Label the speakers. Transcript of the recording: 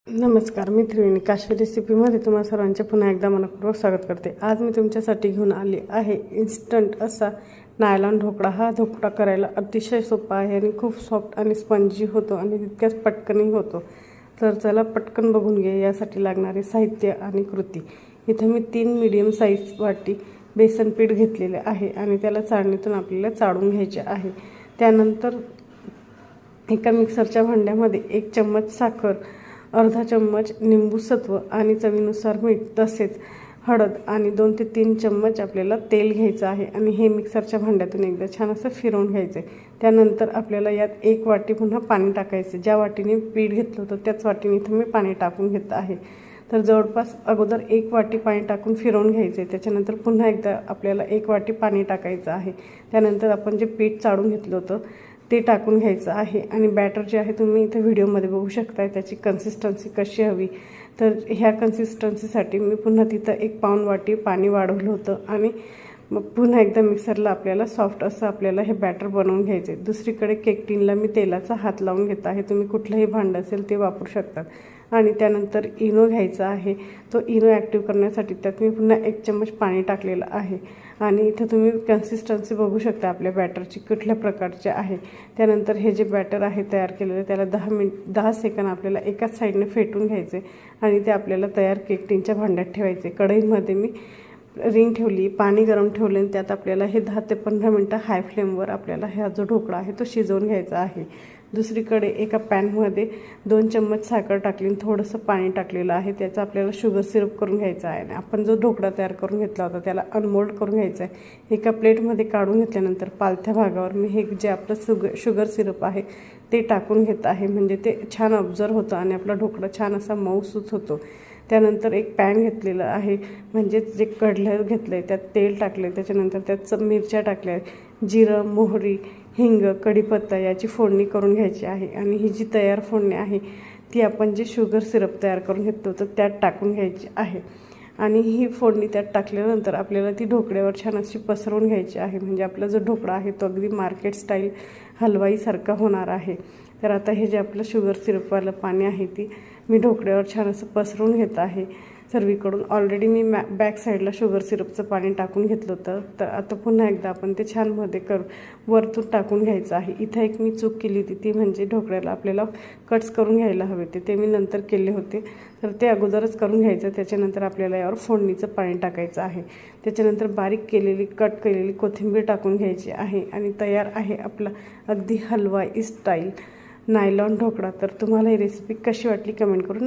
Speaker 1: नमस्कार, मी त्रिवेणी काश्मीर रेसिपीमध्ये तुम्हा सर्वांचे पुन्हा एकदा मनपूर्वक स्वागत करते। आज मी तुमच्यासाठी घेऊन आली आहे इन्स्टंट असा नायलॉन ढोकळा। हा ढोकळा करायला अतिशय सोपा आहे आणि खूप सॉफ्ट आणि स्पंजी होतो आणि तितक्याच पटकनही होतो। तर चला पटकन बघून घे यासाठी लागणारे साहित्य आणि कृती। इथे मी 3 मीडियम साईज वाटी बेसन पीठ घेतलेले आहे आणि त्याला चाळणीतून आपल्याला चाळून घ्यायचे आहे। त्यानंतर एका मिक्सरच्या भांड्यामध्ये 1 चम्मच साखर, अर्धा चम्मच निंबू सत्व आणि चवीनुसार मीठ, तसेच हळद आणि 2 ते 3 चम्मच आपल्याला तेल घ्यायचं आहे आणि हे मिक्सरच्या भांड्यातून एकदा छान असं फिरवून घ्यायचं आहे। त्यानंतर आपल्याला यात 1 वाटी पुन्हा पाणी टाकायचं। ज्या वाटीने पीठ घेतलं होतं त्याच वाटीने इथं मी पाणी टाकून घेत आहे। तर जवळपास अगोदर 1 वाटी पाणी टाकून फिरवून घ्यायचे। त्याच्यानंतर पुन्हा एकदा आपल्याला 1 वाटी पाणी टाकायचं आहे। त्यानंतर आपण जे पीठ चाळून घेतलं होतं ते टाकून घ्यायचं आहे आणि बॅटर जे आहे तुम्ही इथे व्हिडिओमध्ये बघू शकताय त्याची कन्सिस्टन्सी कशी हवी। तर ह्या कन्सिस्टन्सीसाठी मी पुन्हा तिथं 1 पाऊण वाटी पाणी वाढवलं होतं आणि मग पुन्हा एकदा मिक्सरला आपल्याला सॉफ्ट असं आपल्याला हे बॅटर बनवून घ्यायचे। दुसरीकडे केक टिनला मी तेलाचा हात लावून घेत आहे। तुम्ही कुठलंही भांडं असेल ते वापरू शकतात। आणि त्यानंतर इनो घ्यायचा आहे। तो इनो ॲक्टिव्ह करण्यासाठी त्यात मी पुन्हा 1 चम्मच पाणी टाकलेलं आहे आणि इथे तुम्ही कन्सिस्टन्सी बघू शकता आपल्या बॅटरची कुठल्या प्रकारचे आहे। त्यानंतर हे जे बॅटर आहे तयार केलेलं त्याला 10 सेकंद आपल्याला एकाच साईडने फेटून घ्यायचे आणि ते आपल्याला तयार केक टिनच्या भांड्यात ठेवायचे। कढईमध्ये मी रिंग ठेवली, पाणी गरम ठेवले आणि त्यात आपल्याला हे 10 ते 15 मिनटं हाय फ्लेमवर आपल्याला हा जो ढोकळा आहे तो शिजवून घ्यायचा आहे। दुसरीकडे एका पॅनमध्ये 2 चम्मच साखर टाकली, थोडंसं पाणी टाकलेलं आहे। त्याचा आपल्याला शुगर सिरप करून घ्यायचा आहे आणि आपण जो ढोकळा तयार करून घेतला होता त्याला अनमोल्ड करून घ्यायचा आहे। एका प्लेटमध्ये काढून घेतल्यानंतर पालथ्या भागावर मी हे जे आपलं शुगर सिरप आहे ते टाकून घेत आहे, म्हणजे ते छान ऑब्झर्व होतं आणि आपला ढोकळा छान असा मऊसूत होतो। त्यानंतर एक पॅन घेतलेलं आहे, म्हणजेच जे कढलं घेतलं आहे त्यात तेल टाकले, त्याच्यानंतर त्यात मिरच्या टाकल्या, जिरं, मोहरी, हिंग, कढीपत्ता याची फोडणी करून घ्यायची आहे आणि ही जी तयार फोडणी आहे ती आपण जे शुगर सिरप तयार करून घेतलं होतं त्यात टाकून घ्यायची आहे आणि ही फोडणी त्यात टाकल्यानंतर आपल्याला ती ढोकळ्यावर छान अशी पसरवून घ्यायची आहे, म्हणजे आपला जो ढोकळा आहे तो अगदी मार्केट स्टाईल हलवाईसारखा होणार आहे। तर आता हे जे आपलं शुगर सिरपवालं पाणी आहे ती मी ढोकळ्यावर छान असं पसरवून घेत आहे सर्वीकडून। ऑलरेडी मी बॅक साईडला शुगर सिरपचं पाणी टाकून घेतलं होतं, तर आता पुन्हा एकदा आपण ते छान मध्ये वरतून टाकून घ्यायचं आहे। इथं एक मी चूक केली होती ती म्हणजे ढोकळ्याला आपल्याला कट्स करून घ्यायला हवे ते मी नंतर केले होते, तर ते अगोदरच करून घ्यायचं। त्याच्यानंतर आपल्याला यावर फोडणीचं पाणी टाकायचं आहे। त्याच्यानंतर बारीक केलेली कट केलेली कोथिंबीर टाकून घ्यायची आहे आणि तयार आहे आपला अगदी हलवाई स्टाईल नायलॉन ढोकळा। तर तुम्हाला ही रेसिपी कशी वाटली कमेंट करून